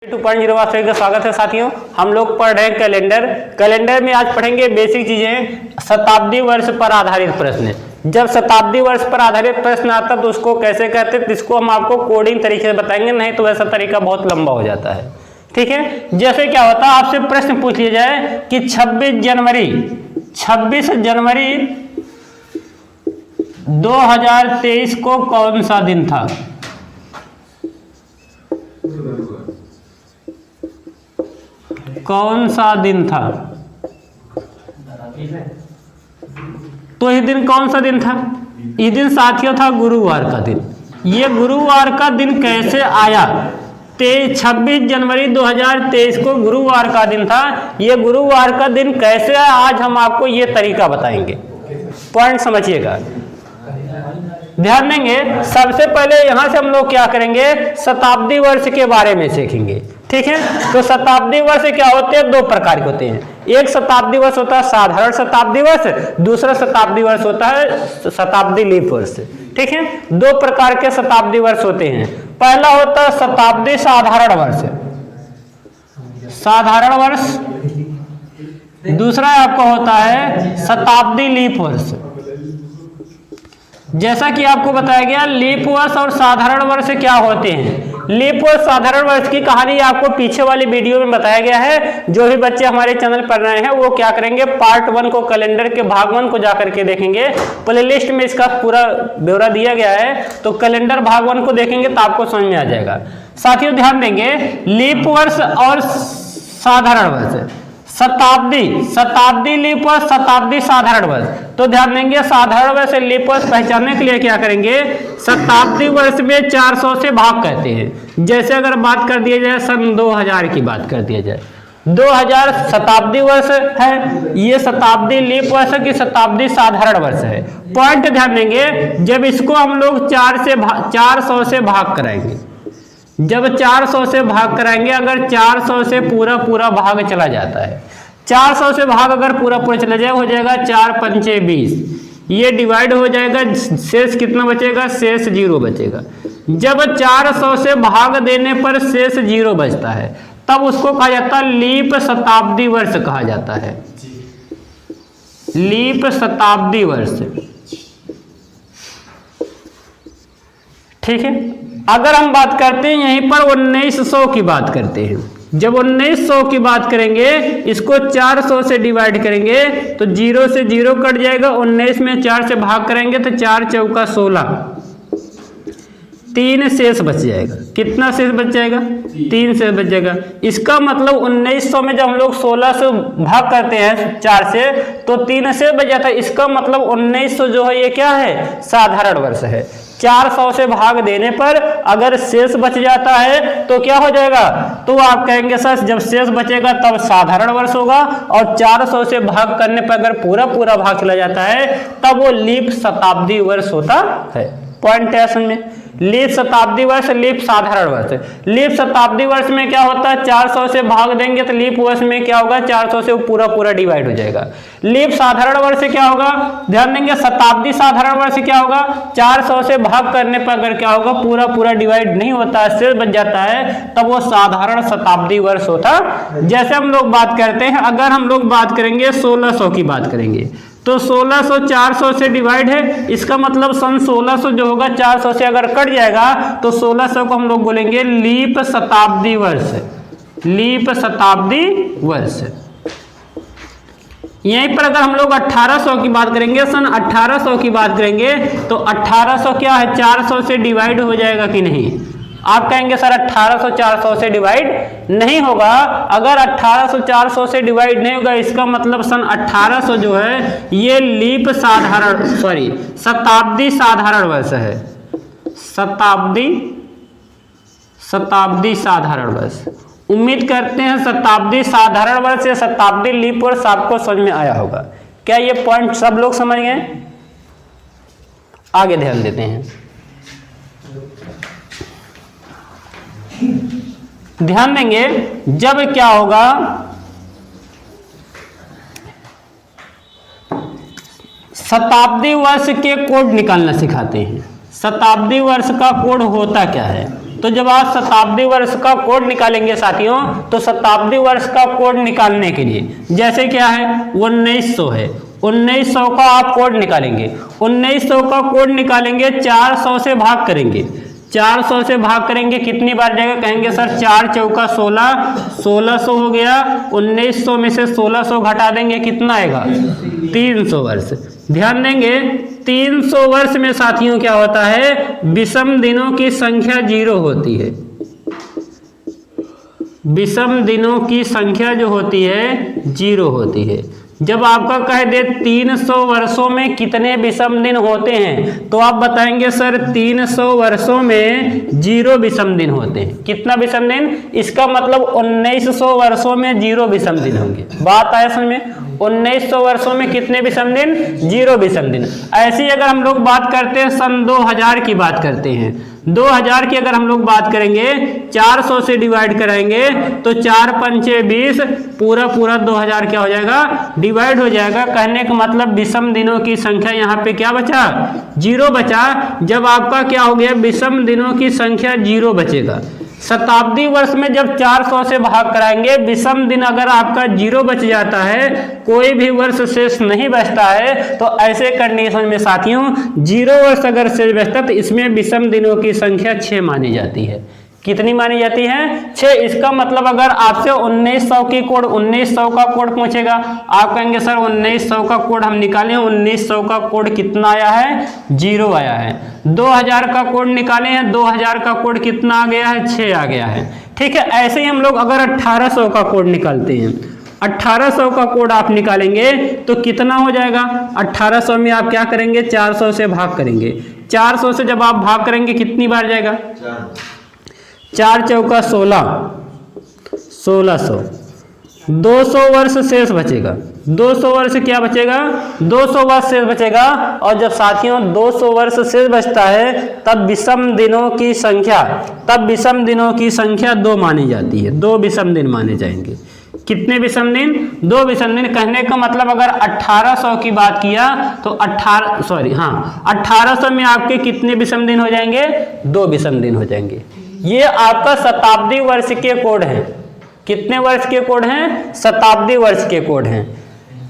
2.0 आप सभी का स्वागत है साथियों। हम लोग पढ़ रहे हैं कैलेंडर में आज पढ़ेंगे बेसिक चीजें। शताब्दी वर्ष पर आधारित प्रश्न। जब शताब्दी वर्ष पर आधारित प्रश्न आता तो उसको कैसे कहते हैं, इसको हम आपको कोडिंग तरीके से बताएंगे, नहीं तो वैसा तरीका बहुत लंबा हो जाता है। ठीक है, जैसे क्या होता है आपसे प्रश्न पूछ लिया जाए कि 26 जनवरी 2023 को कौन सा दिन था। कौन सा दिन था? तो इस दिन कौन सा दिन था? इस दिन साथियों था गुरुवार का दिन। ये गुरुवार का दिन कैसे आया? 26 जनवरी 2023 को गुरुवार का दिन था। ये गुरुवार का दिन कैसे आया, आज हम आपको ये तरीका बताएंगे। पॉइंट समझिएगा, ध्यान देंगे। सबसे पहले यहां से हम लोग क्या करेंगे, शताब्दी वर्ष के बारे में सीखेंगे। ठीक है, तो शताब्दी वर्ष क्या होते हैं? दो प्रकार के होते हैं। एक शताब्दी वर्ष होता है साधारण शताब्दी वर्ष, दूसरा शताब्दी वर्ष होता है शताब्दी लीप वर्ष। ठीक है, दो प्रकार के शताब्दी वर्ष होते हैं। पहला होता है शताब्दी साधारण वर्ष, दूसरा आपका होता है शताब्दी लीप वर्ष। जैसा कि आपको बताया गया, लीप वर्ष और साधारण वर्ष क्या होते हैं। लीप वर्ष साधारण वर्ष की कहानी आपको पीछे वाली वीडियो में बताया गया है। जो भी बच्चे हमारे चैनल पर रहे हैं वो क्या करेंगे, पार्ट 1 को कैलेंडर के भाग 1 को जाकर के देखेंगे। प्लेलिस्ट में इसका पूरा ब्यौरा दिया गया है, तो कैलेंडर भाग 1 को देखेंगे तो आपको समझ में आ जाएगा। साथियों ध्यान देंगे, लीप वर्ष और साधारण वर्ष, शताब्दी लीप वर्ष, शताब्दी साधारण वर्ष। तो ध्यान देंगे, साधारण वर्ष से लीप वर्ष पहचानने के लिए क्या करेंगे, शताब्दी वर्ष में 400 से भाग करते हैं। जैसे अगर बात कर दिया जाए सन 2000 की बात कर दिया जाए, 2000 शताब्दी वर्ष है, ये शताब्दी लीप वर्ष की शताब्दी साधारण वर्ष है। पॉइंट ध्यान देंगे, जब इसको हम लोग 400 से भाग कराएंगे, जब 400 से भाग कराएंगे, अगर 400 से पूरा भाग चला जाता है, 400 से भाग अगर पूरा चला जाए, हो जाएगा 4 पंचे 20, ये डिवाइड हो जाएगा, शेष कितना बचेगा, शेष 0 बचेगा। जब 400 से भाग देने पर शेष 0 बचता है, तब उसको कहा जाता है लीप शताब्दी वर्ष कहा जाता है, लीप शताब्दी वर्ष। ठीक है, अगर हम बात करते हैं यहीं पर 1900 की बात करते हैं, जब 1900 की बात करेंगे, इसको 400 से डिवाइड करेंगे तो 0 से 0 कट जाएगा, 19 में 4 से भाग करेंगे तो 4 चौका 16, 3 शेष बच जाएगा। कितना शेष बच जाएगा? 3 शेष बच जाएगा। इसका मतलब 1900 में जब हम लोग 16 से भाग करते हैं 4 से, तो 3 शेष बच जाता है। इसका मतलब 1900 जो है ये क्या है, साधारण वर्ष है। 400 से भाग देने पर अगर शेष बच जाता है तो क्या हो जाएगा, तो आप कहेंगे सर जब शेष बचेगा तब साधारण वर्ष होगा, और 400 से भाग करने पर अगर पूरा भाग चला जाता है तब वो लीप शताब्दी वर्ष होता है। पॉइंट है समझ में, लीप शताब्दी वर्ष, लीप साधारण वर्ष। लीप शताब्दी वर्ष में क्या होता है, 400 से भाग देंगे तो लीप वर्ष में क्या होगा, 400 से पूरा डिवाइड हो जाएगा। लीप साधारण वर्ष क्या होगा, ध्यान देंगे, शताब्दी साधारण वर्ष क्या होगा, 400 से भाग करने पर अगर क्या होगा, पूरा डिवाइड नहीं होता है, शेष बच जाता है, तब वो साधारण शताब्दी वर्ष होता। जैसे हम लोग बात करते हैं, अगर हम लोग बात करेंगे 1600 की बात करेंगे, तो 1600 400 से डिवाइड है, इसका मतलब सन 1600 जो होगा 400 से अगर कट जाएगा तो 1600 को हम लोग बोलेंगे लीप शताब्दी वर्ष, लीप शताब्दी वर्ष। यहीं पर अगर हम लोग 1800 की बात करेंगे, सन 1800 की बात करेंगे, तो 1800 क्या है, 400 से डिवाइड हो जाएगा कि नहीं? आप कहेंगे सर 1800 400 से डिवाइड नहीं होगा। अगर 1800 400 से डिवाइड नहीं होगा, इसका मतलब सन 1800 जो है ये लीप शताब्दी साधारण वर्ष है, शताब्दी साधारण वर्ष। उम्मीद करते हैं शताब्दी साधारण वर्ष या शताब्दी लीप वर्ष आपको समझ में आया होगा। क्या ये पॉइंट सब लोग समझ गए? आगे ध्यान देते हैं, ध्यान देंगे, जब क्या होगा, शताब्दी वर्ष के कोड निकालना सिखाते हैं। शताब्दी वर्ष का कोड होता क्या है, तो जब आप शताब्दी वर्ष का कोड निकालेंगे साथियों, तो शताब्दी वर्ष का कोड निकालने के लिए जैसे क्या है 1900 है, 1900 का आप कोड निकालेंगे, 1900 का कोड निकालेंगे 400 से भाग करेंगे, 400 से भाग करेंगे कितनी बार जाएगा, कहेंगे सर 4 चौका 16, 1600 हो गया, 1900 में से 1600 घटा देंगे कितना आएगा 300 वर्ष। ध्यान देंगे 300 वर्ष में साथियों क्या होता है, विषम दिनों की संख्या 0 होती है। विषम दिनों की संख्या जो होती है 0 होती है। जब आपका कह दे 300 वर्षों में कितने विषम दिन होते हैं, तो आप बताएंगे सर 300 वर्षों में 0 विषम दिन होते हैं। कितना विषम दिन, इसका मतलब 1900 वर्षों में 0 विषम दिन होंगे। बात आया समझ में, 1900 वर्षों में कितने विषम दिन, 0 विषम दिन। ऐसी अगर हम लोग बात करते हैं सन 2000 की बात करते हैं, 2000 की अगर हम लोग बात करेंगे 400 से डिवाइड कराएंगे तो 4 पंचे 20, पूरा 2000 क्या हो जाएगा, डिवाइड हो जाएगा। कहने का मतलब विषम दिनों की संख्या यहाँ पे क्या बचा, 0 बचा। जब आपका क्या हो गया, विषम दिनों की संख्या 0 बचेगा। शताब्दी वर्ष में जब 400 से भाग कराएंगे, विषम दिन अगर आपका 0 बच जाता है, कोई भी वर्ष शेष नहीं बचता है, तो ऐसे कंडीशन में साथियों 0 वर्ष अगर शेष बचता तो इसमें विषम दिनों की संख्या 6 मानी जाती है। कितनी मानी जाती है, 6। इसका मतलब अगर आपसे 1900 की कोड, 1900 का कोड पूछेगा, आप कहेंगे सर 1900 का कोड हम निकालें, 1900 का कोड कितना आया है, 0 आया है। 2000 का कोड निकाले हैं, 2000 का कोड कितना आ गया है, 6 आ गया है। ठीक है, ऐसे ही हम लोग अगर 1800 का कोड निकालते हैं, 1800 का कोड आप निकालेंगे तो कितना हो जाएगा, 1800 में आप क्या करेंगे, 400 से भाग करेंगे। 400 से जब आप भाग करेंगे कितनी बार जाएगा, 4 चौका 16, 1600। 200 वर्ष शेष बचेगा, 200 वर्ष क्या बचेगा, 200 वर्ष शेष बचेगा। और जब साथियों 200 वर्ष शेष बचता है तब विषम दिनों की संख्या, तब विषम दिनों की संख्या 2 मानी जाती है। 2 विषम दिन माने जाएंगे। कितने विषम दिन, 2 विषम दिन। कहने का मतलब अगर 1800 की बात किया तो 1800 में आपके कितने विषम दिन हो जाएंगे, 2 विषम दिन हो जाएंगे। ये आपका शताब्दी वर्ष के कोड हैं। कितने वर्ष के कोड हैं, शताब्दी वर्ष के कोड हैं।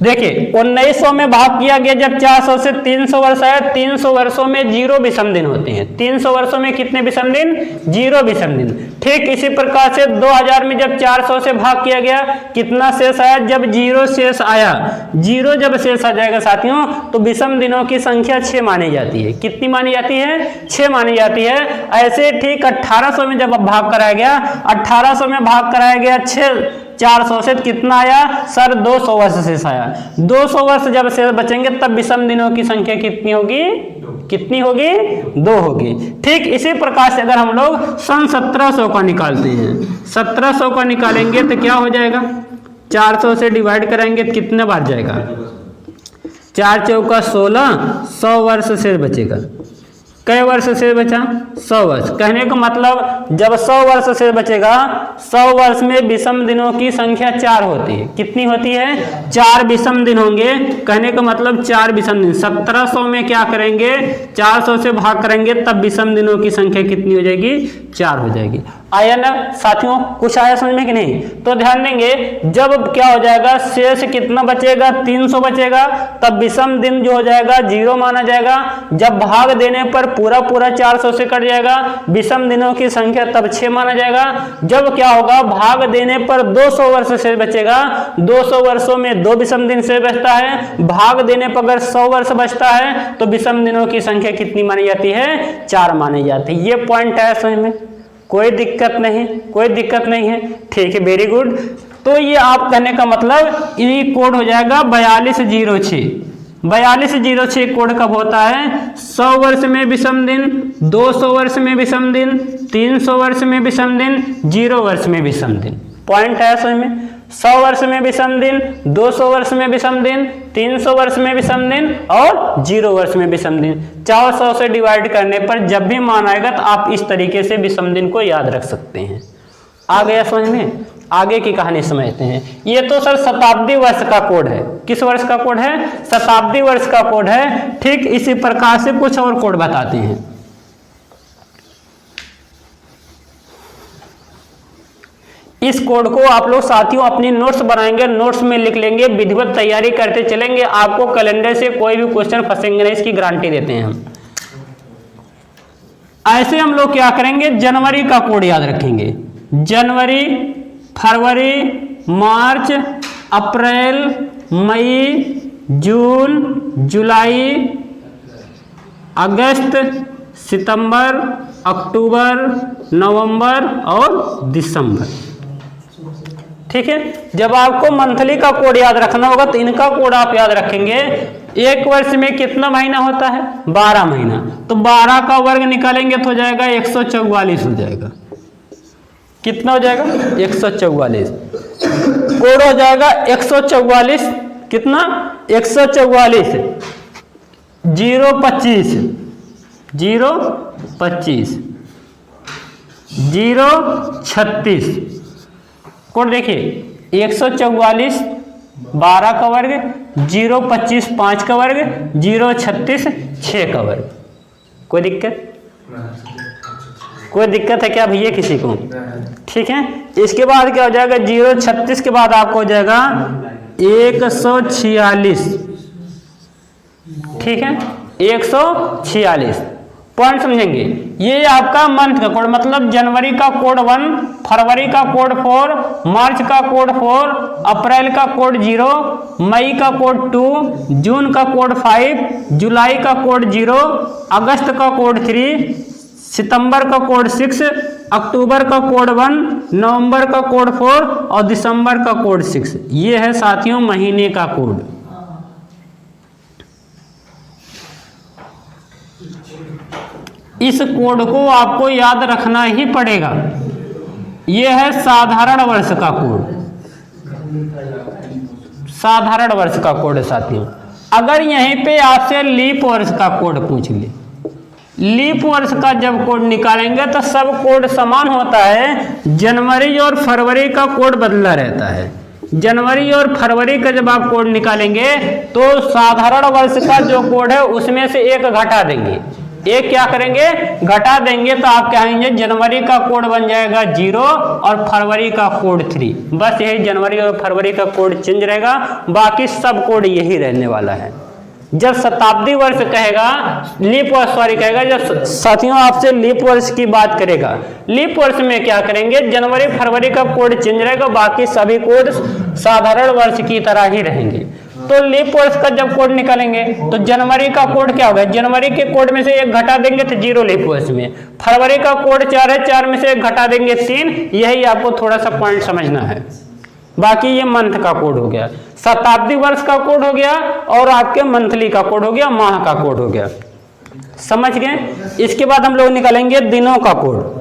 देखिए 1900 में भाग किया गया जब 400 से 300 वर्ष आया, 300 वर्षों में 0 विषम दिन होते हैं। 300 वर्षों में कितने विषम दिन, 0 विषम दिन। ठीक इसी प्रकार से 2000 में जब 400 से भाग किया गया कितना शेष आया, जब 0 शेष आया, 0 जब शेष आ जाएगा साथियों तो विषम दिनों की संख्या 6 मानी जाती है। कितनी मानी जाती है, 6 मानी जाती है। ऐसे ठीक 1800 में जब भाग कराया गया, 1800 में भाग कराया गया 400 से कितना आया सर, 200 वर्ष शेष आया। 200 वर्ष जब शेष बचेंगे तब विषम दिनों की संख्या कितनी होगी, कितनी होगी, 2 होगी। ठीक इसी प्रकार से अगर हम लोग सन 1700 का निकालते हैं, 1700 का निकालेंगे तो क्या हो जाएगा, 400 से डिवाइड कराएंगे तो कितने बार जाएगा, 4 चौका 16, 100 वर्ष शेष बचेगा। कई वर्ष से बचा, 100 वर्ष। कहने का मतलब जब 100 वर्ष से बचेगा, 100 वर्ष में विषम दिनों की संख्या 4 होती है। कितनी होती है, 4 विषम दिन होंगे। कहने का मतलब 4 विषम दिन। 1700 में क्या करेंगे, 400 से भाग करेंगे तब विषम दिनों की संख्या कितनी हो जाएगी, 4 हो जाएगी। आया ना साथियों, कुछ आया समझ में कि नहीं। तो ध्यान देंगे जब क्या हो जाएगा, शेष कितना बचेगा, 300 बचेगा, तब विषम दिन जो हो जाएगा 0 माना जाएगा। जब भाग देने पर पूरा 400 से कट जाएगा, विषम दिनों की संख्या तब 6 माना जाएगा। जब क्या होगा, भाग देने पर 200 वर्ष से बचेगा, 200 वर्षों में 2 विषम दिन से बचता है। भाग देने पर अगर 100 वर्ष बचता है तो विषम दिनों की संख्या कितनी मानी जाती है, 4 मानी जाती है। ये पॉइंट है समझ में, कोई दिक्कत नहीं, कोई दिक्कत नहीं है। ठीक है, वेरी गुड। तो ये आप कहने का मतलब ये कोड हो जाएगा 4206। 4206 कोड कब होता है, 100 वर्ष में विषम दिन, 200 वर्ष में विषम दिन, 300 वर्ष में विषम दिन, 0 वर्ष में विषम दिन। पॉइंट है समझ में। 100 वर्ष में विषम दिन, 200 वर्ष में विषम दिन, 300 वर्ष में विषम दिन और 0 वर्ष में विषम दिन। 400 से डिवाइड करने पर जब भी मान आएगा तो आप इस तरीके से विषम दिन को याद रख सकते हैं। आ गया समझ में। आगे की कहानी समझते हैं। ये तो सर शताब्दी वर्ष का कोड है। किस वर्ष का कोड है, शताब्दी वर्ष का कोड है। ठीक इसी प्रकार से कुछ और कोड बताते हैं। इस कोड को आप लोग साथियों अपनी नोट्स बनाएंगे, नोट्स में लिख लेंगे, विधिवत तैयारी करते चलेंगे, आपको कैलेंडर से कोई भी क्वेश्चन फंसेंगे नहीं, इसकी गारंटी देते हैं हम। ऐसे हम लोग क्या करेंगे, जनवरी का कोड याद रखेंगे। जनवरी, फरवरी, मार्च, अप्रैल, मई, जून, जुलाई, अगस्त, सितंबर, अक्टूबर, नवंबर और दिसंबर। ठीक है, जब आपको मंथली का कोड याद रखना होगा तो इनका कोड आप याद रखेंगे। एक वर्ष में कितना महीना होता है, 12 महीना, तो 12 का वर्ग निकालेंगे तो हो जाएगा 144 हो जाएगा। कितना हो जाएगा, 144। कोड हो जाएगा 144, कितना, 144 025 025 036। कोड देखिए 144 12 का वर्ग, 025 5 का वर्ग, 036 6 का वर्ग। कोई दिक्कत, कोई दिक्कत है क्या भैया किसी को? ठीक है, इसके बाद क्या हो जाएगा, 036 के बाद आपको हो जाएगा 146। ठीक है, 146 पॉइंट समझेंगे। ये आपका मंथ का कोड, मतलब जनवरी का कोड 1, फरवरी का कोड 4, मार्च का कोड 4, अप्रैल का कोड 0, मई का कोड 2, जून का कोड 5, जुलाई का कोड 0, अगस्त का कोड 3, सितंबर का कोड 6, अक्टूबर का कोड 1, नवंबर का कोड 4 और दिसंबर का कोड 6। ये है साथियों महीने का कोड। इस कोड को आपको याद रखना ही पड़ेगा। यह है साधारण वर्ष का कोड, साधारण वर्ष का कोड है साथियों। अगर यहीं पे आपसे लीप वर्ष का कोड पूछ ले, लीप वर्ष का जब कोड निकालेंगे तो सब कोड समान होता है, जनवरी और फरवरी का कोड बदला रहता है। जनवरी और फरवरी का जब आप कोड निकालेंगे तो साधारण वर्ष का जो कोड है उसमें से एक घटा देंगे। एक क्या करेंगे, घटा देंगे, तो आप कहेंगे जनवरी का कोड बन जाएगा 0 और फरवरी का कोड 3। बस यही जनवरी और फरवरी का कोड चेंज रहेगा, बाकी सब कोड यही रहने वाला है। जब शताब्दी वर्ष कहेगा, लीप वर्ष सॉरी कहेगा, जब साथियों आपसे लीप वर्ष की बात करेगा, लीप वर्ष में क्या करेंगे, जनवरी फरवरी का कोड चेंज रहेगा, बाकी सभी कोड साधारण वर्ष की तरह ही रहेंगे। तो लीप वर्ष का जब कोड निकालेंगे तो जनवरी का कोड क्या होगा, जनवरी के कोड में से एक घटा देंगे तो 0 लीप वर्ष में। फरवरी का कोड 4 है, 4 में से एक घटा देंगे 3। यही आपको थोड़ा सा पॉइंट समझना है। बाकी ये मंथ का कोड हो गया, शताब्दी वर्ष का कोड हो गया और आपके मंथली का कोड हो गया, माह का कोड हो गया। समझ गए? इसके बाद हम लोग निकालेंगे दिनों का कोड।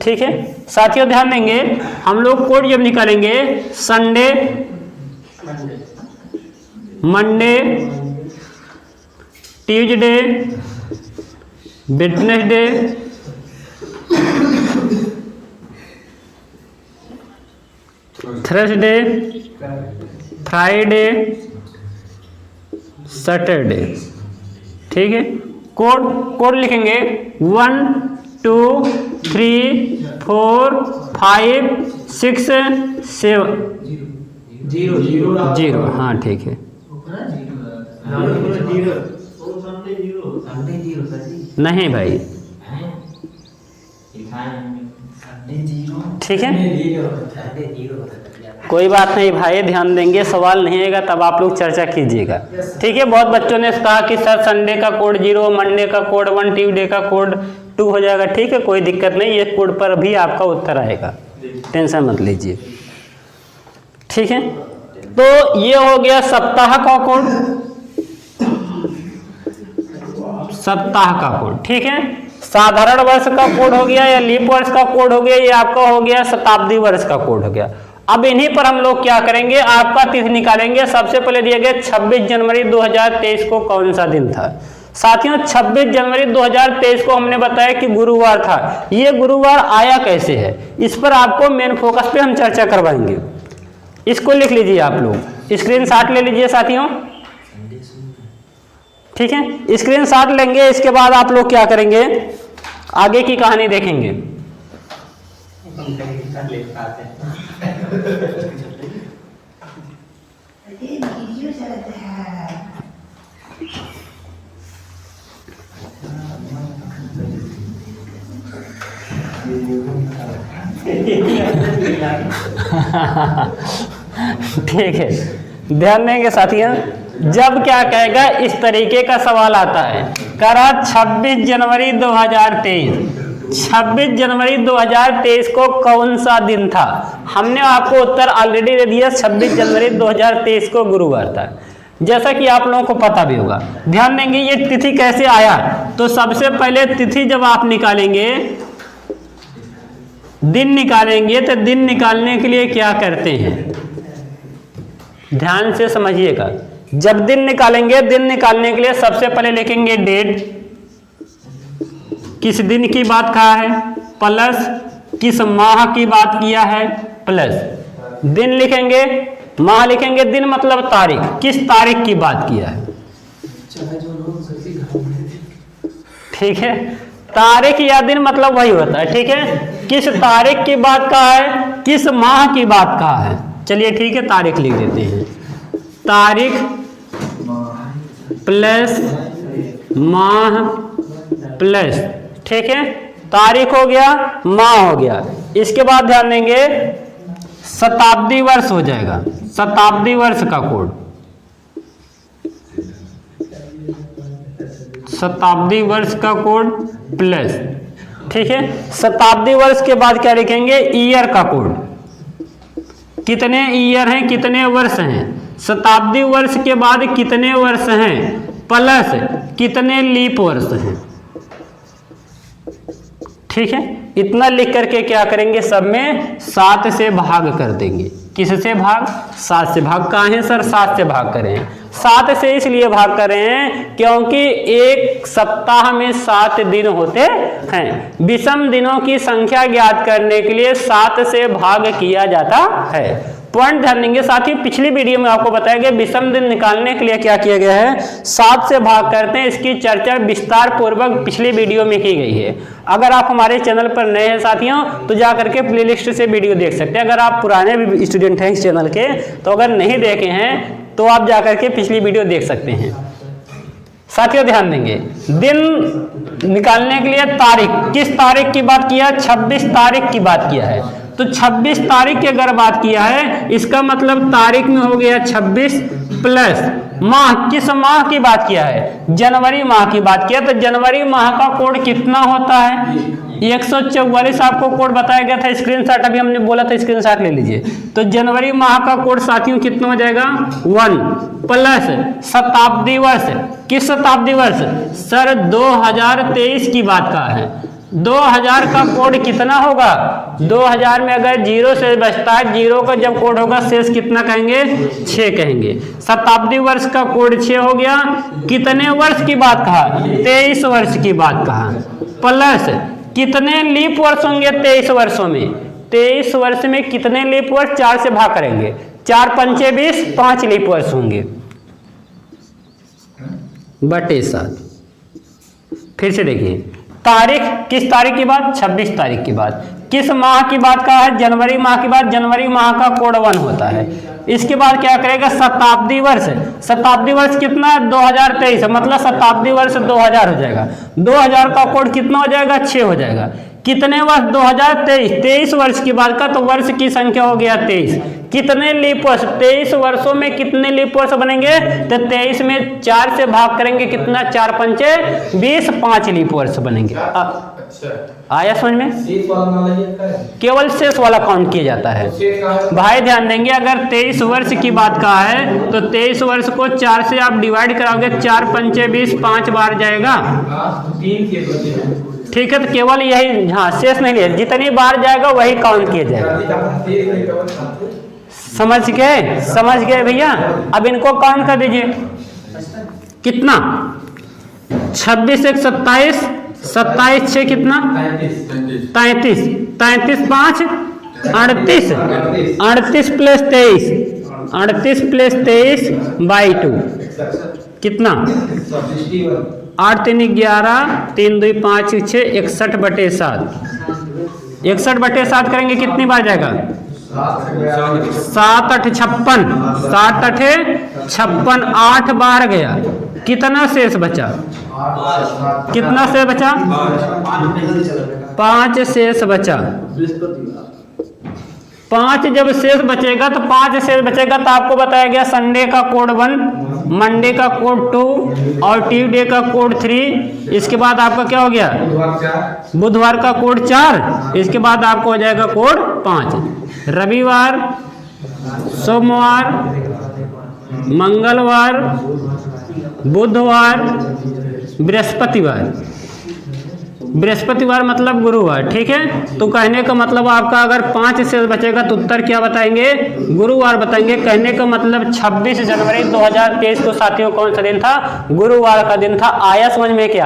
ठीक है साथियों, ध्यान देंगे, हम लोग कोड जब निकालेंगे Sunday, Monday, Tuesday, Wednesday, Thursday, Friday, Saturday. ठीक है, कोड लिखेंगे 1 2 3 4 5 6 7 0। हाँ ठीक है, नहीं भाई, ठीक है, कोई बात नहीं भाई, ध्यान देंगे, सवाल नहीं आएगा तब आप लोग चर्चा कीजिएगा। ठीक है, बहुत बच्चों ने कहा कि सर संडे का कोड 0, मंडे का कोड 1, ट्यूसडे का कोड 2 हो जाएगा। ठीक है, कोई दिक्कत नहीं, ये कोड पर भी आपका उत्तर आएगा, टेंशन मत लीजिए। ठीक है, तो ये हो गया सप्ताह का कोड, सप्ताह का कोड। ठीक है, साधारण वर्ष का कोड हो गया या लीप वर्ष का कोड हो गया, ये आपका हो गया शताब्दी वर्ष का कोड हो गया। अब इन्हीं पर हम लोग क्या करेंगे, आपका तिथि निकालेंगे। सबसे पहले दिया गया 26 जनवरी 2023 को कौन सा दिन था। साथियों 26 जनवरी 2023 को हमने बताया कि गुरुवार था। ये गुरुवार आया कैसे है, इस पर आपको मेन फोकस पे हम चर्चा करवाएंगे। इसको लिख लीजिए, आप लोग स्क्रीनशॉट ले लीजिए साथियों। ठीक है, स्क्रीनशॉट लेंगे, इसके बाद आप लोग क्या करेंगे, आगे की कहानी देखेंगे। ठीक है, ध्यान देंगे साथियों। जब क्या कहेगा, इस तरीके का सवाल आता है, करा 26 जनवरी 2023, 26 जनवरी 2023 को कौन सा दिन था? हमने आपको उत्तर ऑलरेडी दे दिया, 26 जनवरी 2023 को गुरुवार था, जैसा कि आप लोगों को पता भी होगा। ध्यान देंगे ये तिथि कैसे आया, तो सबसे पहले तिथि जब आप निकालेंगे, दिन निकालेंगे, तो दिन निकालने के लिए क्या करते हैं, ध्यान से समझिएगा। जब दिन निकालेंगे, दिन निकालने के लिए सबसे पहले लिखेंगे डेट, किस दिन की बात कहा है, प्लस किस माह की बात किया है, प्लस दिन लिखेंगे, माह लिखेंगे, दिन मतलब तारीख, किस तारीख की बात किया है। ठीक है, तारीख या दिन मतलब वही होता है। ठीक है, किस तारीख की बात कहा है, किस माह की बात कहा है। चलिए ठीक है, तारीख लिख देते हैं, तारीख प्लस माह प्लस, ठीक है, तारीख हो गया, माह हो गया। इसके बाद ध्यान देंगे शताब्दी वर्ष हो जाएगा, शताब्दी वर्ष का कोड, शताब्दी वर्ष का कोड प्लस, ठीक है, शताब्दी वर्ष के बाद क्या लिखेंगे, ईयर का कोड, कितने ईयर हैं, कितने वर्ष हैं, शताब्दी वर्ष के बाद कितने वर्ष हैं, प्लस कितने लीप वर्ष हैं। ठीक है, इतना लिख करके क्या करेंगे, सब में 7 से भाग कर देंगे। किससे भाग, 7 से भाग। कहाँ है सर, 7 से भाग करें, 7 से इसलिए भाग कर रहे हैं क्योंकि एक सप्ताह में 7 दिन होते हैं। विषम दिनों की संख्या ज्ञात करने के लिए 7 से भाग किया जाता है। पॉइंट ध्यान देंगे साथियों, पिछली वीडियो में आपको बताया गया विषम दिन निकालने के लिए क्या किया गया है, 7 से भाग करते हैं। इसकी चर्चा विस्तार पूर्वक पिछली वीडियो में की गई है। अगर आप हमारे चैनल पर नए हैं साथियों, तो जा करके प्लेलिस्ट से वीडियो देख सकते हैं। अगर आप पुराने भी स्टूडेंट हैं इस चैनल के, तो अगर नहीं देखे हैं तो आप जा करके पिछली वीडियो देख सकते हैं। साथियों ध्यान देंगे, दिन निकालने के लिए तारीख, किस तारीख की बात किया, 26 तारीख की बात किया है। तो 26 तारीख की अगर बात किया है, इसका मतलब तारीख में हो गया 26 प्लस माह, किस माह की बात किया है, जनवरी माह की बात किया। तो जनवरी माह का कोड कितना होता है, 144 आपको कोड बताया गया था, स्क्रीनशॉट अभी हमने बोला था, स्क्रीनशॉट ले लीजिए। तो जनवरी माह का कोड साथियों कितना हो जाएगा, 1 प्लस शताब्दी वर्ष, किस शताब्दी वर्ष सर, 2023 की बात का है। 2000 का कोड कितना होगा, 2000 में अगर 0 से बचता है, 0 का जब कोड होगा शेष कितना कहेंगे, 6 कहेंगे। शताब्दी वर्ष का कोड 6 हो गया। कितने वर्ष की बात कहा, 23 वर्ष की बात कहा, प्लस कितने लीप वर्ष होंगे 23 वर्षों में, 23 वर्ष में कितने लीप वर्ष, 4 से भाग करेंगे, 4 पंचे 20, 5 लीप वर्ष होंगे बटे 7। फिर से देखिए, तारीख, किस तारीख की बात, 26 तारीख की बात, किस माह की बात का है, जनवरी माह की बात, जनवरी माह का कोड 1 होता है। इसके बाद क्या करेगा, शताब्दी वर्ष, शताब्दी वर्ष कितना है, 2023, मतलब शताब्दी वर्ष 2000 हो जाएगा। 2000 का कोड कितना हो जाएगा, 6 हो जाएगा। कितने वर्ष, 2023, 23 वर्ष की बात का, तो वर्ष की संख्या हो गया 23। कितने लीप वर्ष, 23 वर्षों में कितने लीप वर्ष बनेंगे, तो 23 में 4 से भाग करेंगे, कितना, 4 पंचे 20, 5 लीप वर्ष बनेंगे। आया समझ में, केवल शेष वाला काउंट किया जाता है। भाई ध्यान देंगे, अगर 23 वर्ष की बात कहा है, तो 23 वर्ष को 4 से आप डिवाइड कराओगे, 4 पंचे 20, 5 बार जाएगा, ठीक है। तो केवल यही, हाँ शेष नहीं लिया, जितनी बार जाएगा वही काउंट किया जाएगा। समझ गए, समझ गए भैया। अब इनको काउंट कर दीजिए, कितना, 26 1 27, 27 6 कितना, 33, 33 5 38, 38 प्लस 23, 38 प्लस 23 बाई 2 कितना, 8 3 11, 3 2 5 6, 61/7। 61/7 करेंगे कितनी बार जाएगा? 7 8 56, 7 8 56, 8 बार गया। कितना शेष बचा? कितना शेष बचा? 5 शेष बचा। 5 जब शेष बचेगा तो 5 शेष बचेगा तो आपको बताया गया संडे का कोड 1, मंडे का कोड 2 और ट्यूसडे का कोड 3। इसके बाद आपका क्या हो गया? बुधवार का कोड 4। इसके बाद आपको हो जाएगा कोड 5। रविवार, सोमवार, मंगलवार, बुधवार, बृहस्पतिवार। बृहस्पतिवार मतलब गुरुवार, ठीक है। तो कहने का मतलब आपका अगर 5 शेष बचेगा तो उत्तर क्या बताएंगे? गुरुवार बताएंगे। कहने का मतलब 26 जनवरी 2023 को साथियों कौन सा दिन था? गुरुवार का दिन था। आया समझ में क्या?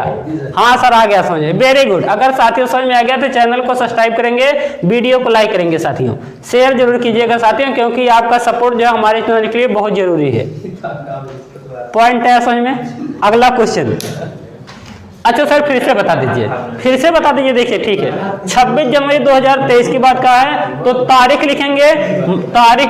हाँ सर आ गया समझ में, वेरी गुड। अगर साथियों समझ में आ गया तो चैनल को सब्सक्राइब करेंगे, वीडियो को लाइक करेंगे साथियों, शेयर जरूर कीजिएगा साथियों, क्योंकि आपका सपोर्ट जो है हमारे चैनल के लिए बहुत जरूरी है। पॉइंट है समझ में? अगला क्वेश्चन। अच्छा सर फिर से बता दीजिए, फिर से बता दीजिए। देखिए ठीक है, 26 जनवरी 2023 की बात कहा है तो तारीख लिखेंगे, तारीख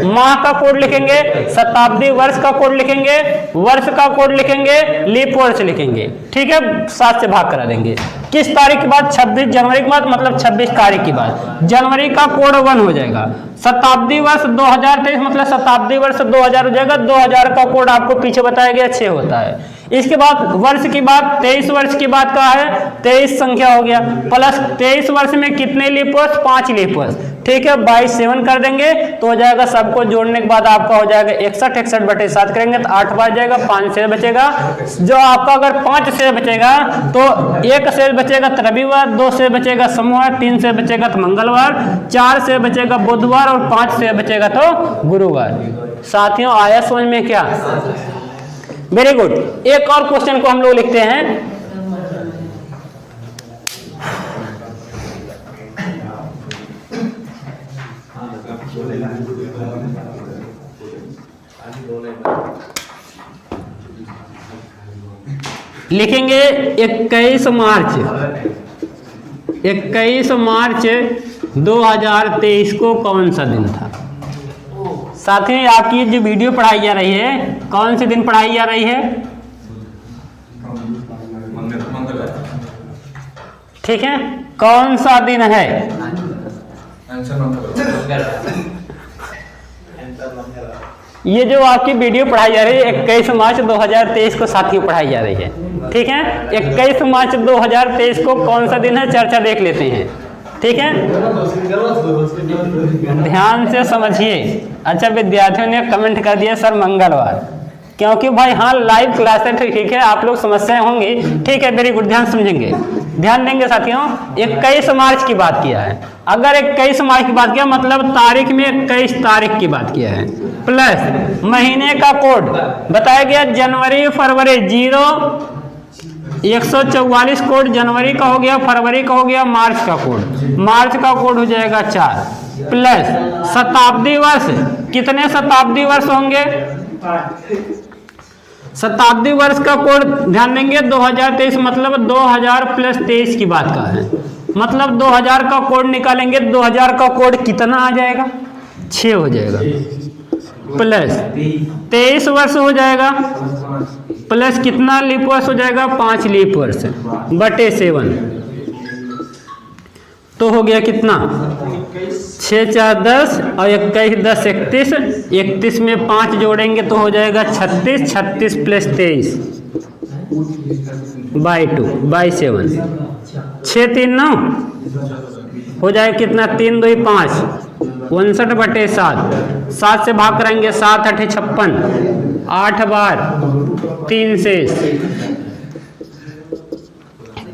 माह का कोड लिखेंगे, शताब्दी वर्ष का कोड लिखेंगे, वर्ष का कोड लिखेंगे, लीप वर्ष लिखेंगे, ठीक है। 7 से भाग करा देंगे। किस तारीख के बाद? 26 जनवरी के बाद, मतलब 26 तारीख के बाद जनवरी का कोड 1 हो जाएगा। शताब्दी वर्ष 2023 मतलब शताब्दी वर्ष 2000 हो जाएगा। 2000 का कोड आपको पीछे बताया गया 6 होता है। इसके बाद वर्ष की बात, 23 वर्ष की बात कहा है, 23 संख्या हो गया, प्लस 23 वर्ष में कितने लीप वर्ष? 5 लीप वर्ष, ठीक है। 22 7 कर देंगे तो हो जाएगा। सबको जोड़ने के बाद आपका हो जाएगा 61। 61/7 करेंगे तो 8 बार जाएगा, 5 शेष बचेगा। जो आपका अगर 5 शेष बचेगा तो 1 शेष बचेगा तो रविवार, 2 शेष बचेगा सोमवार, 3 शेष बचेगा तो मंगलवार, 4 शेष बचेगा बुधवार और 5 शेष बचेगा तो गुरुवार। साथियों आया समझ में क्या? Very good. एक और क्वेश्चन को हम लोग लिखते हैं। लिखेंगे 21 मार्च 2023 को कौन सा दिन था? साथियों आपकी जो वीडियो पढ़ाई जा रही है कौन से दिन पढ़ाई जा रही है? ठीक है, कौन सा दिन है? ये जो आपकी वीडियो पढ़ाई जा रही है 21 मार्च 2023 को साथियों पढ़ाई जा रही है, ठीक है। 21 मार्च 2023 को कौन सा दिन है? चर्चा देख लेते हैं, ठीक है। ध्यान से समझिए। अच्छा विद्यार्थियों ने कमेंट कर दिया सर मंगलवार, क्योंकि भाई हाँ लाइव क्लास है, ठीक है। आप लोग समस्याएं होंगी, ठीक है, वेरी गुड। ध्यान समझेंगे, ध्यान देंगे साथियों। 21 मार्च की बात किया है। अगर 21 मार्च की बात किया मतलब तारीख में 21 तारीख की बात किया है, प्लस महीने का कोड बताया गया जनवरी फरवरी 144 कोड जनवरी का हो गया, फरवरी का हो गया, मार्च का कोड, मार्च का कोड हो जाएगा 4, प्लस शताब्दी वर्ष। कितने शताब्दी वर्ष होंगे? शताब्दी वर्ष का कोड ध्यान देंगे 2023 मतलब 2000 प्लस 23 की बात का है, मतलब 2000 का कोड निकालेंगे। 2000 का कोड कितना आ जाएगा? 6 हो जाएगा, प्लस 23 वर्ष हो जाएगा, प्लस कितना लीप वर्ष हो जाएगा? 5 लीप वर्ष बटे 7, तो हो गया कितना? 6 4 10 और 21 10 31, 31 में 5 जोड़ेंगे तो हो जाएगा 36, 36 प्लस 23 बाई 2 बाई 7, 6 3 9 हो जाएगा कितना? 3 2 5, 59/7, 7 से भाग कराएंगे, 7 8 56, 8 बार 3 शेष,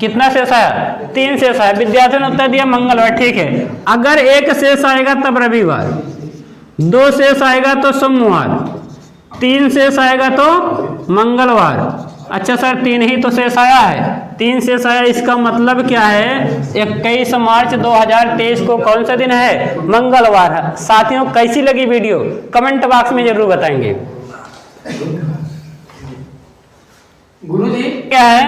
कितना शेष आया? 3 शेष आया। विद्यार्थियों ने उत्तर दिया मंगलवार, ठीक है। अगर 1 शेष आएगा तब रविवार, 2 शेष आएगा तो सोमवार, 3 शेष आएगा तो मंगलवार। अच्छा सर 3 ही तो शेष आया है, 3 शेष आया, इसका मतलब क्या है? 21 मार्च 2023 को कौन सा दिन है? मंगलवार है। साथियों कैसी लगी वीडियो कमेंट बॉक्स में जरूर बताएंगे। गुरुजी क्या है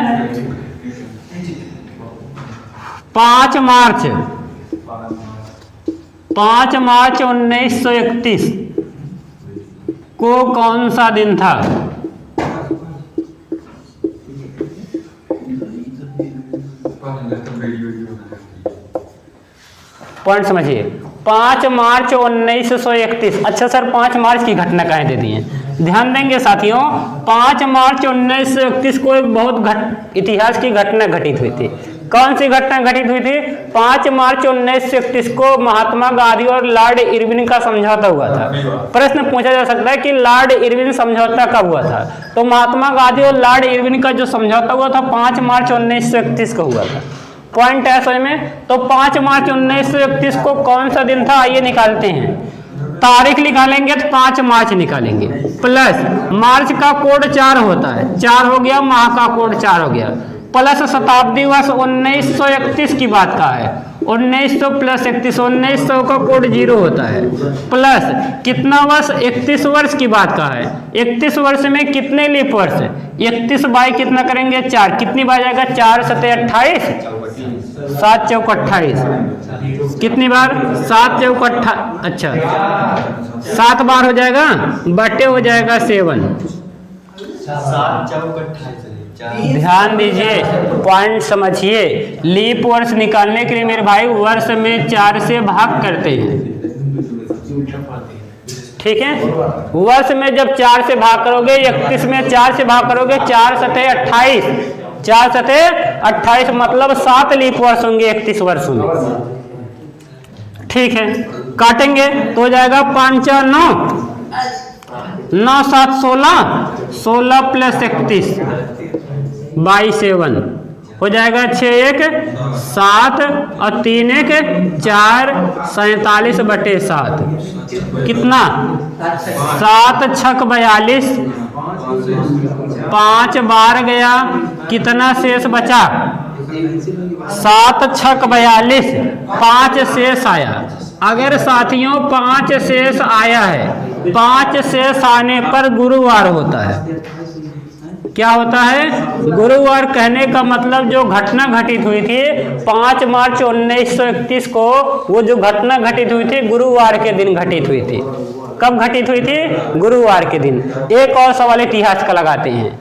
5 मार्च 1931 को कौन सा दिन था? पॉइंट समझिए। 5 मार्च 1931। अच्छा सर 5 मार्च की घटना कहाँ दे दी है? ध्यान देंगे साथियों, 5 मार्च 1931 को एक बहुत इतिहास की घटना घटित हुई थी। कौन सी घटना घटित हुई थी? 5 मार्च 1931 को महात्मा गांधी और लॉर्ड इरविन का समझौता हुआ था। प्रश्न पूछा जा सकता है कि लॉर्ड इरविन समझौता कब हुआ था? तो महात्मा गांधी और लॉर्ड इरविन का जो समझौता हुआ था 5 मार्च 1931 को हुआ था। पॉइंट है समझ में? तो 5 मार्च 1931 को कौन सा दिन था? आइए निकालते हैं। तारीख निकालेंगे तो 5 मार्च निकालेंगे, प्लस मार्च का कोड 4 होता है, 4 हो गया, माह का कोड 4 हो गया, प्लस शताब्दी वर्ष 1931 की बात का है, 1900 प्लस 31, 1900 का कोड 0 होता है, प्लस कितना वर्ष? 31 वर्ष की बात का है। 31 वर्ष में कितने लीप वर्ष? 31 बाई कितना करेंगे? 4। कितनी बार जाएगा? 4 सते 28, 7 चौक 28। कितनी बार? 7 चौक 28। अच्छा 7 बार हो जाएगा, बटे हो जाएगा 7। 7 चौक 28। ध्यान दीजिए, पॉइंट समझिए। लीप वर्ष निकालने के लिए मेरे भाई वर्ष में 4 से भाग करते हैं, ठीक है? वर्ष में जब 4 से भाग करोगे, 31 में 4 से भाग करोगे, 4 सते 28, 4 सते 28 मतलब 7 लीप वर्ष होंगे 31 वर्ष में, ठीक है? काटेंगे तो हो जाएगा 5 4 9, 9 7 16, 16 प्लस 31 बाई 7 हो जाएगा 6 1 7 और 3 1 4, 47 बटे 7। कितना? 7 छक 42, 5 बार गया, कितना शेष बचा? 7 छक 42, 5 शेष आया। अगर साथियों 5 शेष आया है, 5 शेष आने पर गुरुवार होता है। क्या होता है? गुरुवार। कहने का मतलब जो घटना घटित हुई थी 5 मार्च 1931 को, वो जो घटना घटित हुई थी गुरुवार के दिन घटित हुई थी। कब घटित हुई थी? गुरुवार के दिन। एक और सवाल इतिहास का लगाते हैं।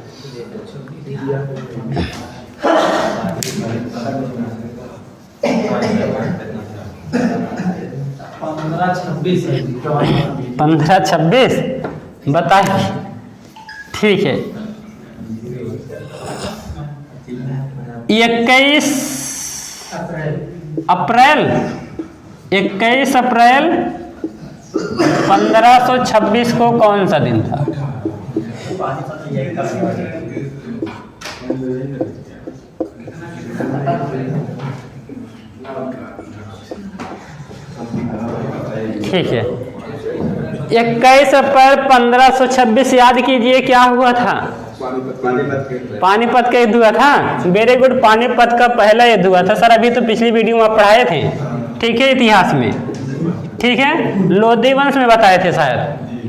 15-26 बताइए, ठीक है? 21 अप्रैल 1526 को कौन सा दिन था? ठीक है, 21 अप्रैल 1526 याद कीजिए क्या हुआ था? पानीपत का युद्ध हुआ था। वेरी गुड, पानीपत का पहला युद्ध हुआ था सर, अभी तो पिछली वीडियो में आप पढ़ाए थे, ठीक है? इतिहास में, ठीक है? लोधी वंश में बताए थे शायद,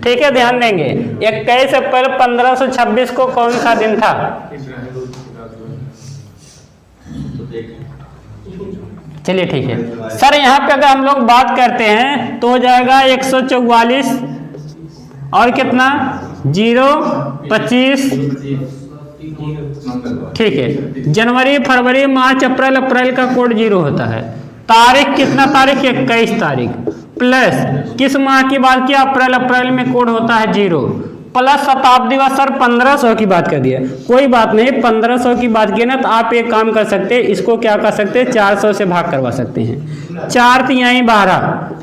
ठीक है? ध्यान देंगे। 21 अप्रैल 1526 को कौन सा दिन था? चलिए ठीक है सर, यहाँ पे अगर हम लोग बात करते हैं तो हो जाएगा 144 और कितना 0 25, ठीक है? जनवरी फरवरी मार्च अप्रैल, अप्रैल का कोड 0 होता है। तारीख कितना? तारीख 21 तारीख, प्लस किस माह की बात किया? अप्रैल, अप्रैल में कोड होता है 0, प्लस शताब्दी वर्ष सर 1500 की बात कर दिया। कोई बात नहीं, 1500 की बात की ना तो आप एक काम कर सकते हैं, इसको क्या कर सकते हैं? 400 से भाग करवा सकते हैं। 4 3 12,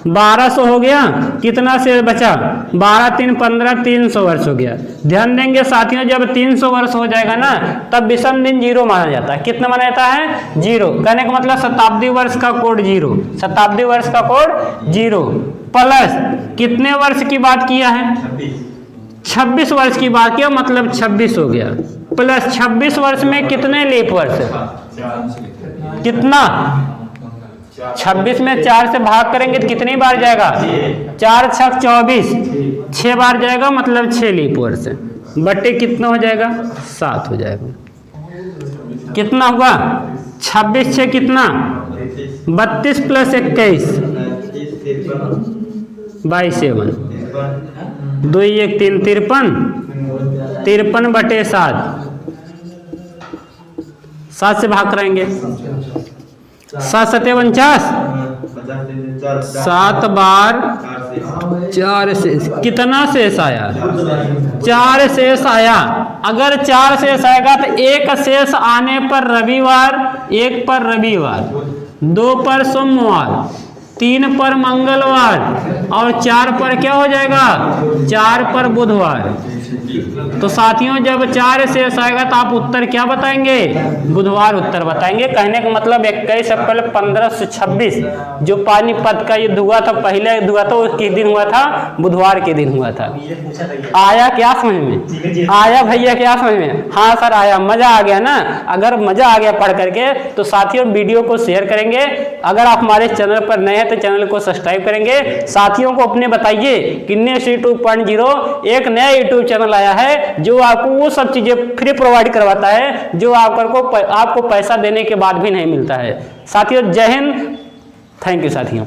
1200 हो गया। कितना से बचा? 12 3 15, 300 वर्ष हो गया। ध्यान देंगे साथियों, जब 300 वर्ष हो जाएगा ना तब विषम दिन 0 माना जाता है। कितना माना जाता है? 0। कहने का मतलब शताब्दी वर्ष का कोड 0, शताब्दी वर्ष का कोड 0, प्लस कितने वर्ष की बात किया है? 26 वर्ष की बात किया, मतलब 26 हो गया, प्लस 26 वर्ष में कितने लीप वर्ष? कितना? 26 में 4 से भाग करेंगे तो कितनी बार जाएगा? 4 छक 24, 6 बार जाएगा, मतलब 6 लीप वर्ष, बटे कितना हो जाएगा? 7 हो जाएगा। कितना हुआ 26 से कितना 32 प्लस 21 बाई 7 2 1 3 53 53 बटे 7 7 से भाग कराएंगे 7 7 49 7 बार 4 शेष कितना शेष आया 4 शेष आया। अगर 4 शेष आएगा तो एक शेष आने पर रविवार, 1 पर रविवार, 2 पर सोमवार, 3 पर मंगलवार और 4 पर क्या हो जाएगा 4 पर बुधवार। तो साथियों जब 4 शेष आएगा तो आप उत्तर क्या बताएंगे बुधवार उत्तर बताएंगे। कहने का मतलब 21 अप्रैल 1526 जो पानीपत का युद्ध हुआ था, पहले युद्ध हुआ था, वो किस दिन हुआ था बुधवार के दिन हुआ था। आया क्या समझ में आया भैया क्या समझ में? हाँ सर आया, मजा आ गया ना। अगर मजा आ गया पढ़ करके तो साथियों वीडियो को शेयर करेंगे। अगर आप हमारे चैनल पर नए हैं तो चैनल को सब्सक्राइब करेंगे। साथियों को अपने बताइए कि नेस्ट 2.0 एक नया यूट्यूब चैनल आया है जो आपको वो सब चीजें फ्री प्रोवाइड करवाता है जो आपको पैसा देने के बाद भी नहीं मिलता है। साथियों जय हिंद, थैंक यू साथियों।